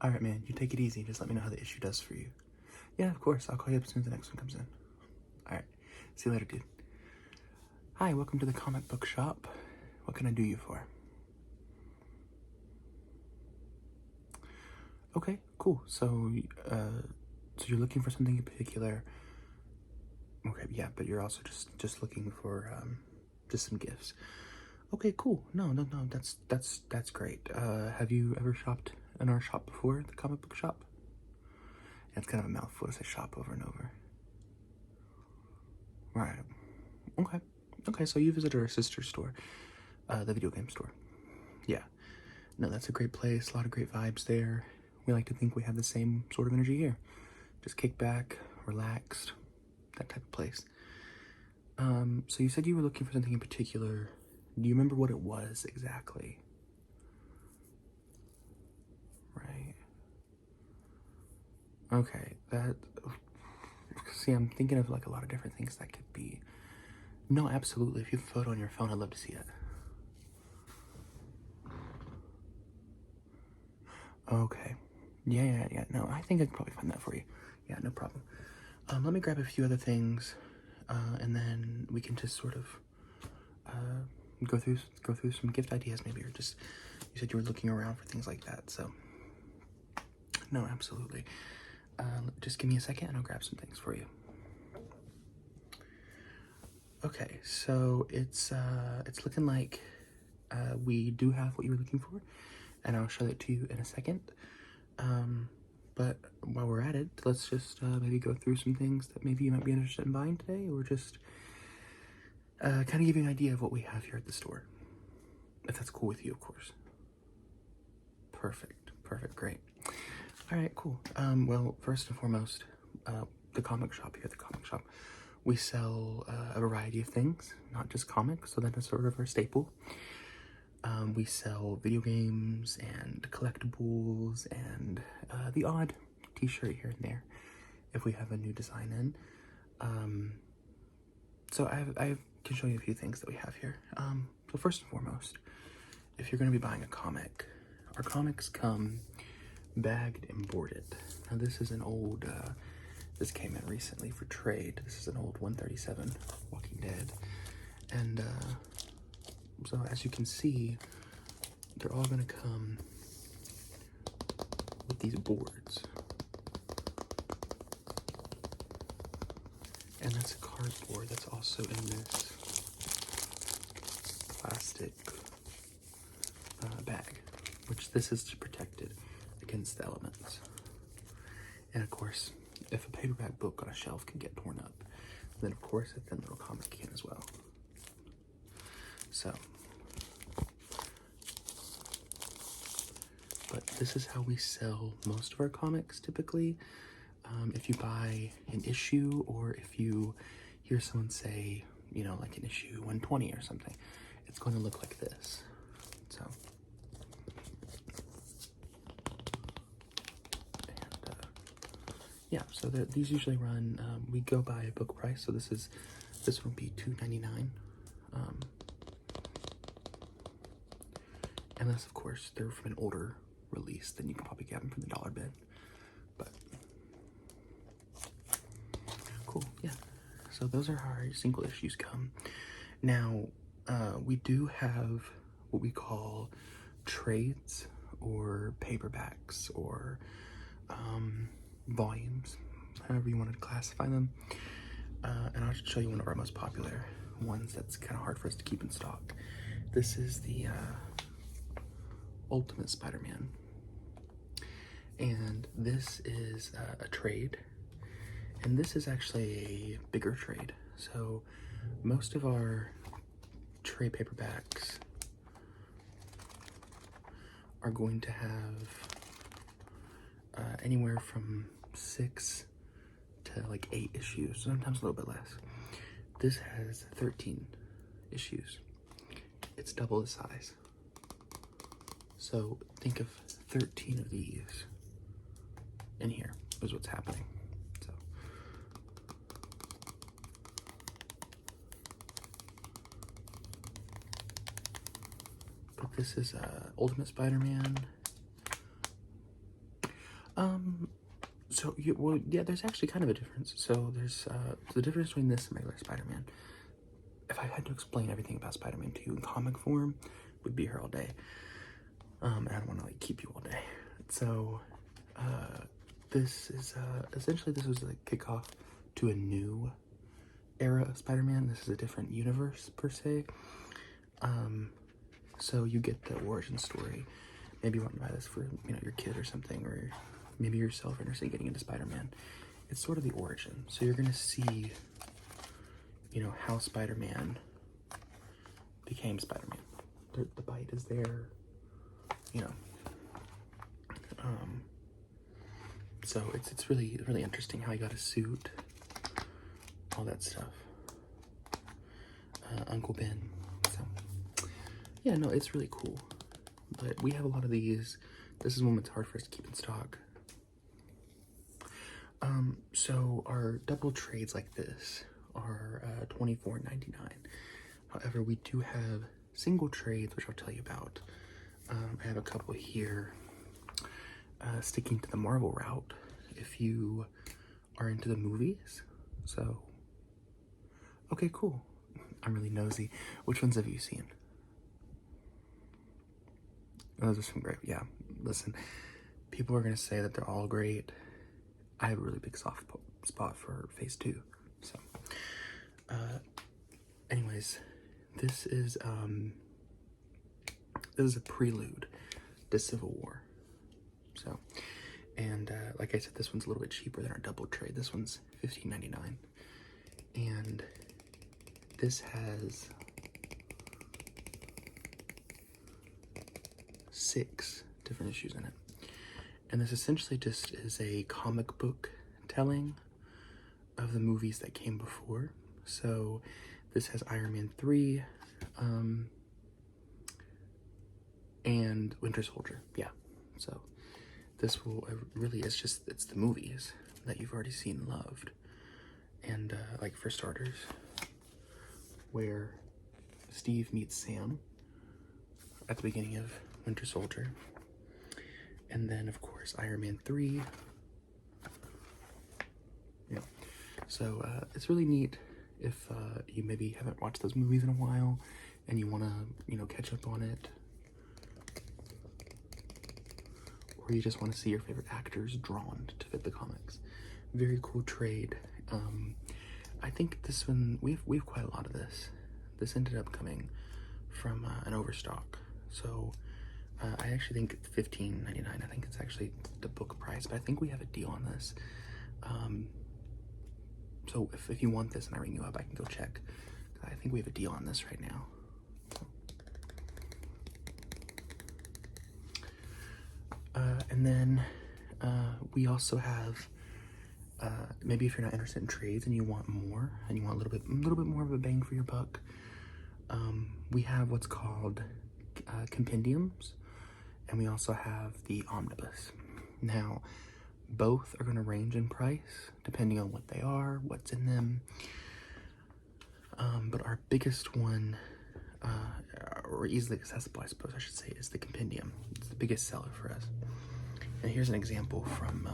All right, man, you take it easy. Just let me know how the issue does for you. Yeah, of course. I'll call you up as soon as the next one comes in. All right. See you later, dude. Hi, welcome to the comic book shop. What can I do you for? Okay, cool. So you're looking for something in particular. Okay, yeah, but you're also just looking for just some gifts. Okay, cool. No, that's great. Have you ever shopped in our shop before, the comic book shop? It's kind of a mouthful to say shop over and over. Right. Okay. Okay, so you visited our sister store, the video game store. Yeah. No, that's a great place. A lot of great vibes there. We like to think we have the same sort of energy here. Just kick back, relaxed, that type of place. So you said you were looking for something in particular. Do you remember what it was exactly? Right. Okay, see, I'm thinking of like a lot of different things that could be. No, absolutely. If you have a photo on your phone, I'd love to see it. Okay. Yeah. No, I think I can probably find that for you. Yeah, no problem. Let me grab a few other things, and then we can just sort of go through some gift ideas maybe, or just, you said you were looking around for things like that, so no, absolutely. Just give me a second and I'll grab some things for you. Okay, so it's looking like we do have what you were looking for, and I'll show it to you in a second. But while we're at it, let's just maybe go through some things that maybe you might be interested in buying today, or just kind of give you an idea of what we have here at the store. If that's cool with you, of course. Perfect, great. All right, cool. Well, first and foremost, the comic shop here, we sell a variety of things, not just comics, so that is sort of our staple. We sell video games and collectibles and the odd t-shirt here and there if we have a new design in. So I can show you a few things that we have here. So first and foremost, if you're going to be buying a comic, our comics come bagged and boarded. Now this is an old, this came in recently for trade. This is an old 137 Walking Dead. And so as you can see, they're all gonna come with these boards. And that's a cardboard that's also in this plastic bag, which this is to protect it against the elements. And of course, if a paperback book on a shelf can get torn up, then of course a thin little comic can as well. So, but this is how we sell most of our comics typically. If you buy an issue, or if you hear someone say, you know, like an issue 120 or something, it's going to look like this. So, and yeah, so these usually run, we go by a book price, so this will be $2.99. Unless, of course, they're from an older release, then you can probably get them from the dollar bin. But cool, yeah. So those are how our single issues come. Now, we do have what we call trades, or paperbacks, or volumes, however you want to classify them. And I'll show you one of our most popular ones that's kind of hard for us to keep in stock. This is the Ultimate Spider-Man, and this is a trade, and this is actually a bigger trade. So most of our trade paperbacks are going to have anywhere from 6 to like 8 issues, sometimes a little bit less. This has 13 issues. It's double the size. So think of 13 of these in here is what's happening. So but this is Ultimate Spider-Man. So, well, yeah, there's actually kind of a difference. So there's, the difference between this and regular Spider-Man. If I had to explain everything about Spider-Man to you in comic form, would be here all day. And I don't want to, like, keep you all day. So, this is, essentially this was a kickoff to a new era of Spider-Man. This is a different universe, per se. So you get the origin story. Maybe you want to buy this for, you know, your kid or something, or maybe yourself interested in getting into Spider-Man. It's sort of the origin. So you're gonna see, you know, how Spider-Man became Spider-Man. The bite is there, you know. So it's really interesting how he got a suit, all that stuff. Uncle Ben. So yeah, no, it's really cool. But we have a lot of these. This is one that's hard for us to keep in stock. So our double trades like this are $24.99. However, we do have single trades, which I'll tell you about. I have a couple here. Sticking to the Marvel route, if you are into the movies. So, okay, cool. I'm really nosy. Which ones have you seen? Oh, those are some great. Yeah, listen, people are gonna say that they're all great. I have a really big soft spot for Phase 2. So, anyways, this is a prelude to Civil War. So, and like I said, this one's a little bit cheaper than our double trade. This one's $15.99, and this has 6 different issues in it. And this essentially just is a comic book telling of the movies that came before. So this has Iron Man 3 and Winter Soldier. Yeah, so this will really, it's the movies that you've already seen and loved. And like, for starters, where Steve meets Sam at the beginning of Winter Soldier. And then, of course, Iron Man 3. Yeah. So, it's really neat if you maybe haven't watched those movies in a while and you want to, you know, catch up on it. Or you just want to see your favorite actors drawn to fit the comics. Very cool trade. I think this one, we have quite a lot of this. This ended up coming from an overstock. So, I actually think it's $15.99. I think it's actually the book price, but I think we have a deal on this. So if you want this and I ring you up, I can go check. I think we have a deal on this right now. And then we also have, maybe if you're not interested in trades and you want more, and you want a little bit more of a bang for your buck, we have what's called Compendiums. And we also have the omnibus. Now, both are going to range in price depending on what they are, what's in them. But our biggest one, or easily accessible, I suppose I should say, is the Compendium. It's the biggest seller for us. And here's an example from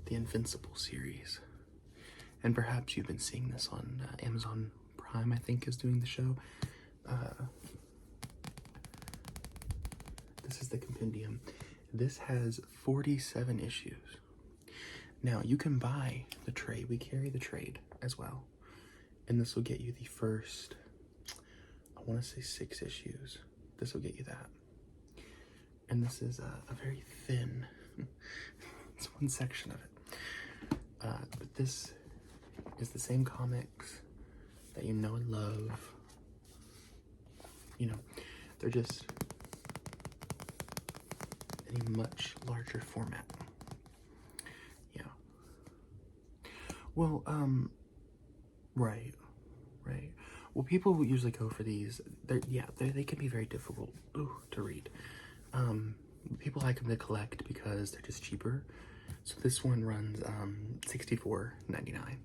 the Invincible series. And perhaps you've been seeing this on Amazon Prime, I think, is doing the show. This is the Compendium. This has 47 issues. Now, you can buy the trade. We carry the trade as well. And this will get you the first, I want to say 6 issues. This will get you that. And this is a very thin, it's one section of it. But this is the same comics that you know and love. You know, they're just in a much larger format. Yeah. Well, right. Well, people usually go for these. They can be very difficult to read. People like them to collect because they're just cheaper. So this one runs $64.99,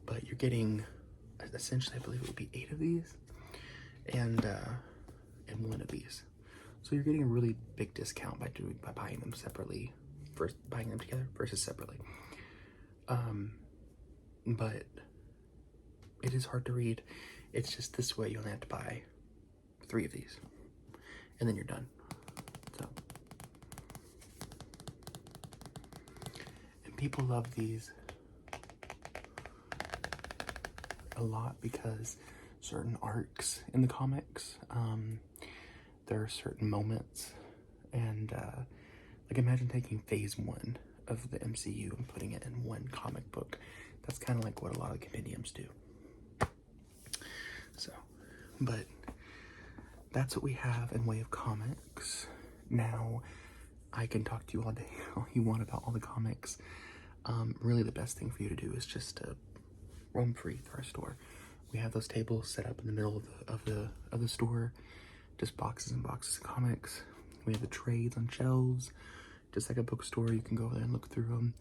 but you're getting essentially, I believe it would be 8 of these and one of these. So you're getting a really big discount by buying them separately, buying them together versus separately. But it is hard to read. It's just this way you only have to buy 3 of these, and then you're done. So, and people love these a lot because certain arcs in the comics, there are certain moments, and like imagine taking phase 1 of the MCU and putting it in one comic book. That's kind of like what a lot of compendiums do. So, but that's what we have in way of comics. Now, I can talk to you all day, all you want, about all the comics. Really the best thing for you to do is just to roam free through our store. We have those tables set up in the middle of the store, just boxes and boxes of comics. We have the trades on shelves, just like a bookstore. You can go there and look through them,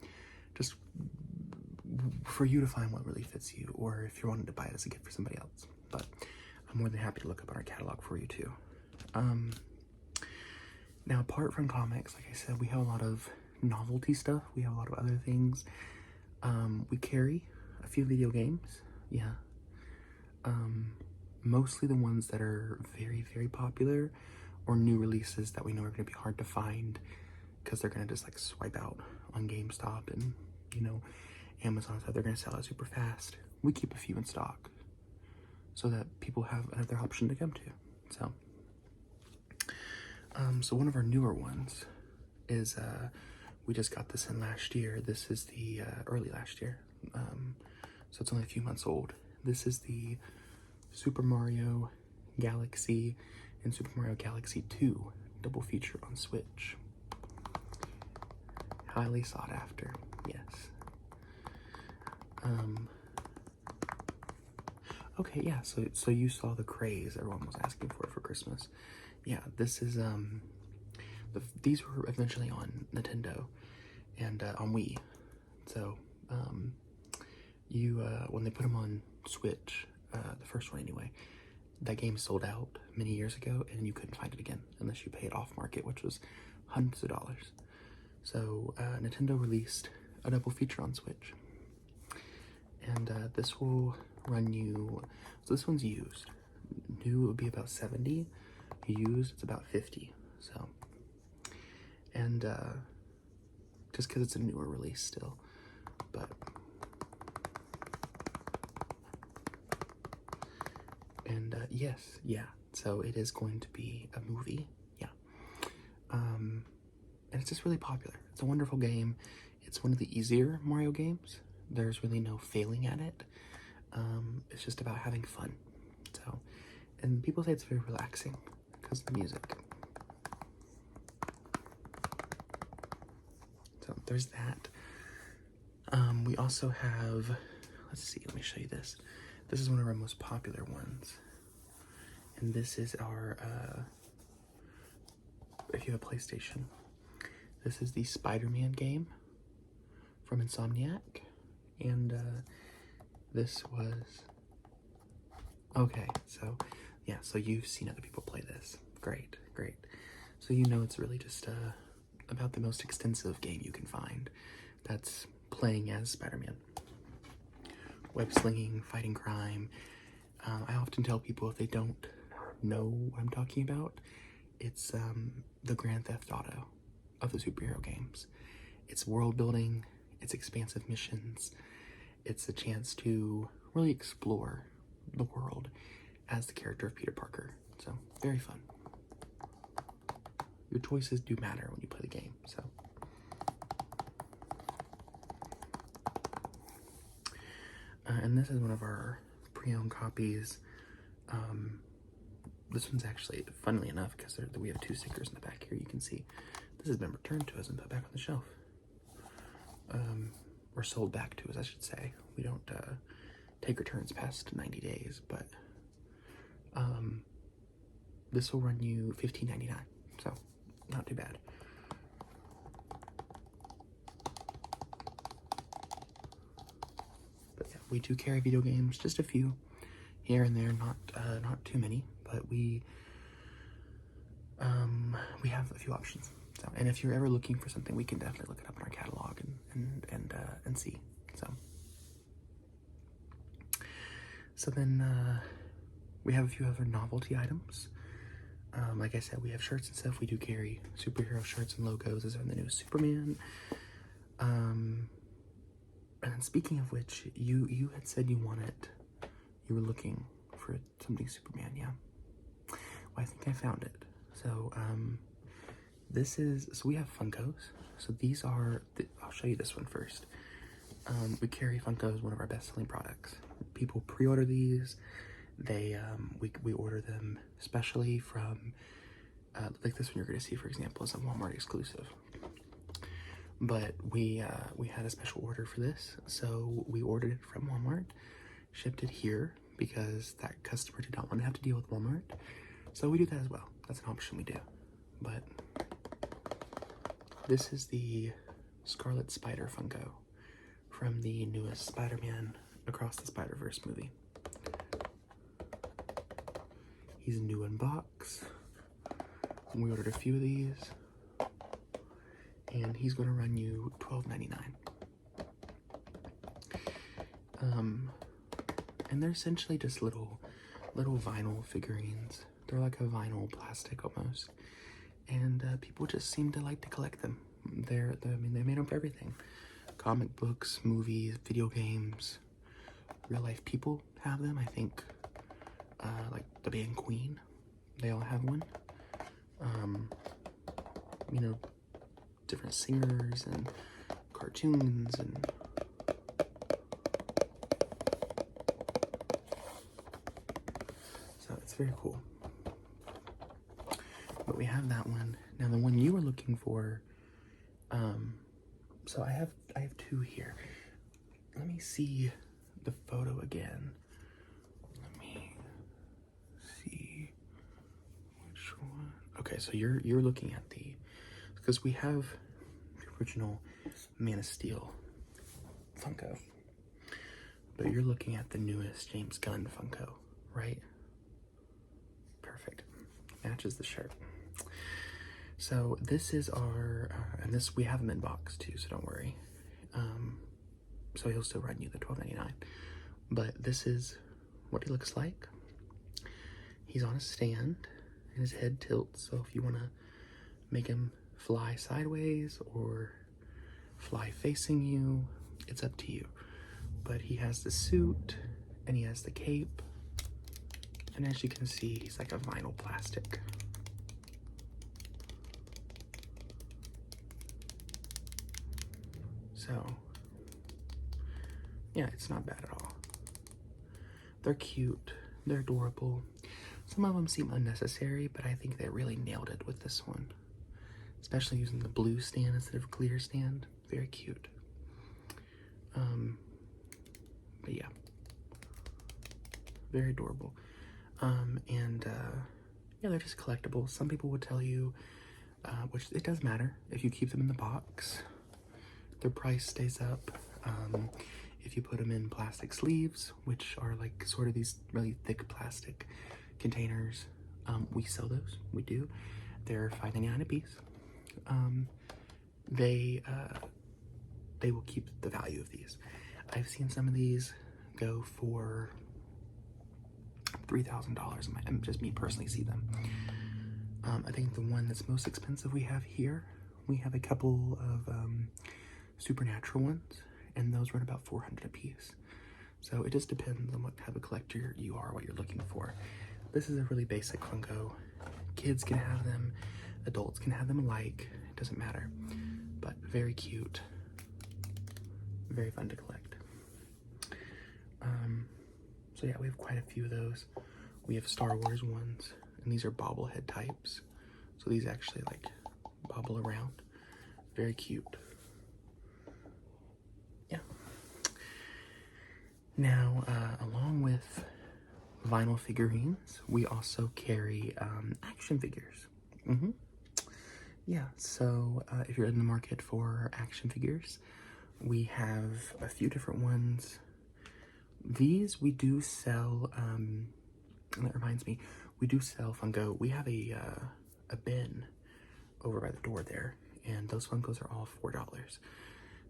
just for you to find what really fits you, or if you're wanting to buy it as a gift for somebody else. But I'm more than happy to look up on our catalog for you too. Now, apart from comics, like I said, we have a lot of novelty stuff. We have a lot of other things. We carry a few video games, yeah. Mostly the ones that are very, very popular, or new releases that we know are going to be hard to find because they're going to just like swipe out on GameStop and, you know, Amazon stuff. They're going to sell out super fast. We keep a few in stock so that people have another option to come to. So one of our newer ones is, we just got this in last year. This is the early last year, so it's only a few months old. This is the Super Mario Galaxy and Super Mario Galaxy 2 double feature on Switch. Highly sought after, yes. Okay, yeah, so you saw the craze everyone was asking for Christmas. Yeah, this is, these were eventually on Nintendo and on Wii. So, when they put them on Switch, the first one anyway, that game sold out many years ago, and you couldn't find it again unless you paid off market, which was hundreds of dollars. So Nintendo released a double feature on Switch, and this will run you. So this one's used. New would be about 70. Used, it's about 50. So, and just because it's a newer release still, but. And yes, yeah, so it is going to be a movie, yeah. And it's just really popular. It's a wonderful game. It's one of the easier Mario games. There's really no failing at it. It's just about having fun. So, and people say it's very relaxing because of the music. So there's that. We also have, let's see, let me show you this. This is one of our most popular ones. And this is our, if you have a PlayStation, this is the Spider-Man game from Insomniac. And this was, okay, so yeah, so you've seen other people play this. Great, great. So you know it's really just about the most extensive game you can find that's playing as Spider-Man. Web slinging, fighting crime. I often tell people if they don't know what I'm talking about, it's the Grand Theft Auto of the superhero games. It's world building, it's expansive missions, it's a chance to really explore the world as the character of Peter Parker. So, very fun. Your choices do matter when you play the game, so. And this is one of our pre-owned copies. This one's actually, funnily enough, because we have 2 stickers in the back here, you can see this has been returned to us and put back on the shelf. Or sold back to us, I should say. We don't take returns past 90 days, but this will run you $15.99, so not too bad. But yeah, we do carry video games, just a few here and there, not too many, but we we have a few options. So, and if you're ever looking for something, we can definitely look it up in our catalog and see. So then we have a few other novelty items. Like I said, we have shirts and stuff. We do carry superhero shirts and logos as in the new Superman. And then speaking of which, you had said you were looking for something Superman, yeah? Well, I think I found it. So, so we have Funkos. So these are, I'll show you this one first. We carry Funkos, one of our best-selling products. People pre-order these. We order them specially from, like this one you're going to see, for example, is a Walmart exclusive. But we had a special order for this, so we ordered it from Walmart, shipped it here because that customer did not want to have to deal with Walmart. So we do that as well. That's an option we do. But this is the Scarlet Spider Funko from the newest Spider-Man Across the Spider-Verse movie. He's new in box. We ordered a few of these, and he's going to run you $12.99. And they're essentially just little vinyl figurines. They're like a vinyl plastic almost, and people just seem to like to collect them. I mean, they made them for everything: comic books, movies, video games. Real life people have them. I think, like the band Queen, they all have one. You know, different singers and cartoons and so it's very cool. But we have that one. Now the one you were looking for, so I have two here. Let me see the photo again. Let me see which one. Okay, so you're looking at because we have the original Man of Steel Funko, but you're looking at the newest James Gunn Funko, right? Perfect. Matches the shirt. So this is our, and this, we have him in box too, so don't worry. So he'll still run you the $12.99. But this is what he looks like. He's on a stand, and his head tilts, so if you want to make him fly sideways or fly facing you, it's up to you. But he has the suit, and he has the cape, and as you can see, he's like a vinyl plastic. So, yeah, it's not bad at all. They're cute, they're adorable. Some of them seem unnecessary, but I think they really nailed it with this one. Especially using the blue stand instead of clear stand. Very cute. But yeah, very adorable. Yeah, they're just collectibles. Some people would tell you, which it does matter, if you keep them in the box, their price stays up. If you put them in plastic sleeves, which are like sort of these really thick plastic containers, we sell those. We do. They're $5.99 a piece. They will keep the value of these. I've seen some of these go for $3,000. Just me personally see them. I think the one that's most expensive we have here, we have a couple of supernatural ones, and those run about $400 a piece. So it just depends on what type of collector you are, what you're looking for. This is a really basic Funko. Kids can have them, adults can have them alike, it doesn't matter. But very cute, very fun to collect. So yeah, we have quite a few of those. We have Star Wars ones, and these are bobblehead types. So these actually like bobble around. Very cute. Yeah. Now, along with vinyl figurines, we also carry action figures. Yeah, so if you're in the market for action figures, we have a few different ones. These we do sell, and that reminds me, we do sell Funko. We have a bin over by the door there, and those Funkos are all $4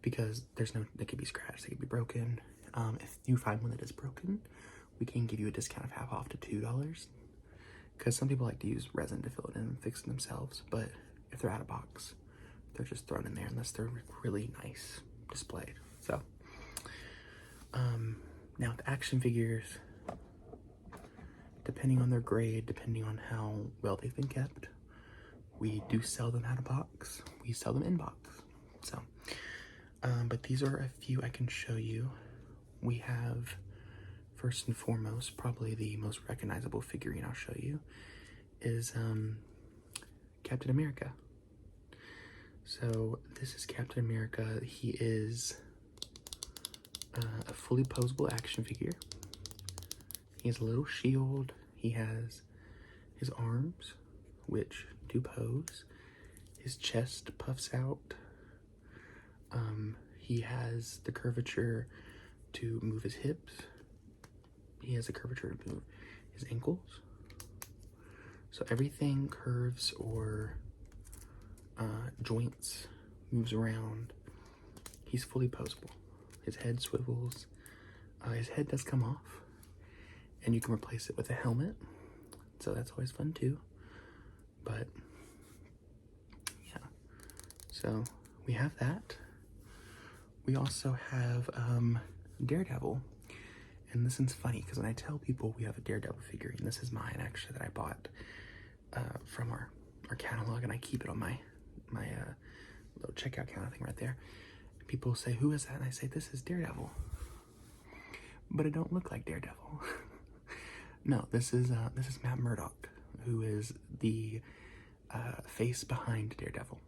because they could be scratched, they could be broken. If you find one that is broken, we can give you a discount of half off to $2 because some people like to use resin to fill it in and fix it themselves, but if they're out of box, they're just thrown in there unless they're really nice displayed. So now with action figures, depending on their grade, depending on how well they've been kept, we do sell them out of box, we sell them in box. So but these are a few I can show you. We have, first and foremost, probably the most recognizable figurine I'll show you is Captain America. So this is Captain America. He is a fully posable action figure. He has a little shield. He has his arms, which do pose. His chest puffs out. He has the curvature to move his hips. He has the curvature to move his ankles. So everything curves or joints, moves around. He's fully posable. His head swivels. His head does come off, and you can replace it with a helmet. So that's always fun too. But yeah, so we have that. We also have Daredevil. And this one's funny because when I tell people we have a Daredevil figurine, this is mine actually that I bought from our catalog, and I keep it on my little checkout counter thing right there. And people say, "Who is that?" And I say, "This is Daredevil." But it don't look like Daredevil. No, this is Matt Murdock, who is the face behind Daredevil.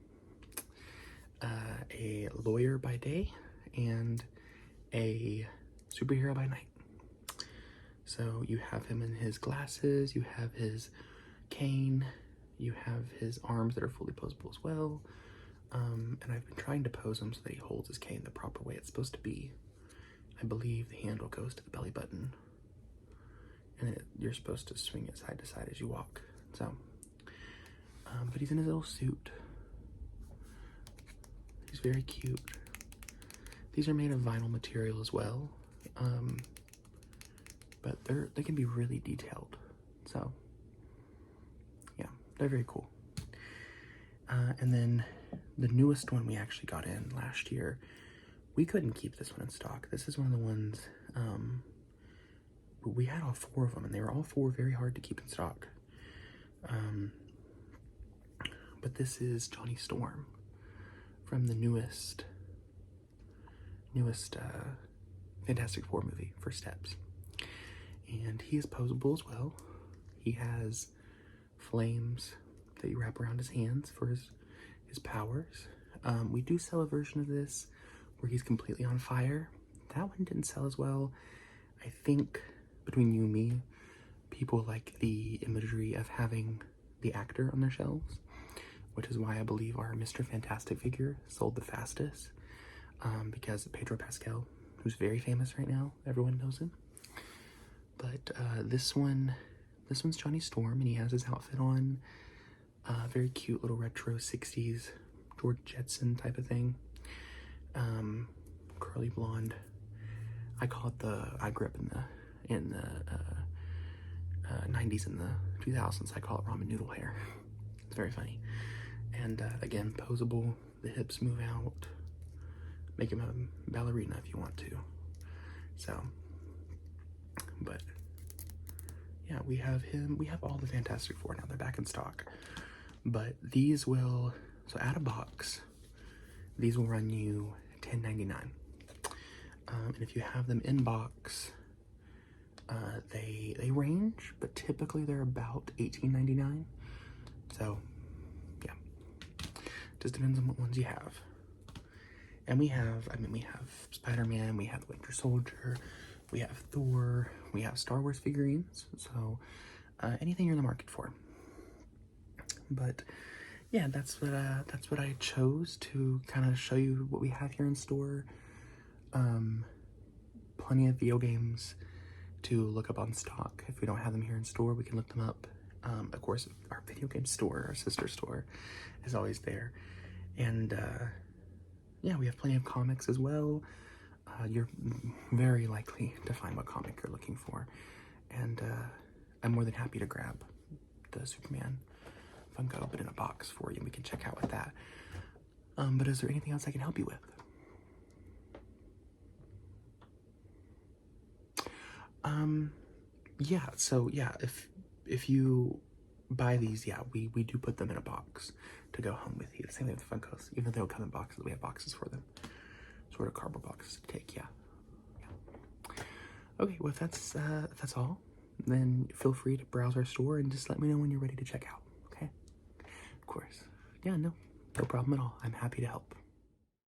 A lawyer by day and a superhero by night. So you have him in his glasses, you have his cane, you have his arms that are fully posable as well. And I've been trying to pose him so that he holds his cane the proper way it's supposed to be. I believe the handle goes to the belly button, and you're supposed to swing it side to side as you walk. So, but he's in his little suit. He's very cute. These are made of vinyl material as well, but they can be really detailed. So, yeah, they're very cool. And then the newest one we actually got in last year, we couldn't keep this one in stock. This is one of the ones, we had all 4 of them, and they were all 4 very hard to keep in stock. But this is Johnny Storm from the newest Fantastic Four movie, First Steps. And he is posable as well. He has flames that you wrap around his hands for his powers. We do sell a version of this where he's completely on fire. That one didn't sell as well. I think between you and me, people like the imagery of having the actor on their shelves, which is why I believe our Mr. Fantastic figure sold the fastest, because Pedro Pascal, who's very famous right now, everyone knows him. But this one's Johnny Storm, and he has his outfit on. Very cute little retro 60s George Jetson type of thing. Curly blonde. I call it I grew up in the 90s and the 2000s. I call it ramen noodle hair. It's very funny. And again, posable. The hips move out. Make him a ballerina if you want to. So, but yeah, we have him. We have all the Fantastic Four now. They're back in stock. But these will, so out of box, these will run you $10.99. And if you have them in box, they range, but typically they're about $18.99. So yeah, just depends on what ones you have. And we have Spider-Man, we have Winter Soldier, we have Thor, we have Star Wars figurines. So anything you're in the market for. But yeah, that's what I chose to kind of show you what we have here in store. Plenty of video games to look up on stock. If we don't have them here in store, we can look them up Of course, our video game store, our sister store, is always there. And yeah, we have plenty of comics as well. You're very likely to find what comic you're looking for. And I'm more than happy to grab the Superman Funko, but in a box for you. We can check out with that. But is there anything else I can help you with? Yeah, so yeah, if you buy these, yeah, we do put them in a box to go home with you. The same thing with Funkos. Even though they don't come in boxes, we have boxes for them. Sort of cardboard boxes to take, yeah. Okay, well if that's all, then feel free to browse our store and just let me know when you're ready to check out, okay? Of course. Yeah, no problem at all. I'm happy to help.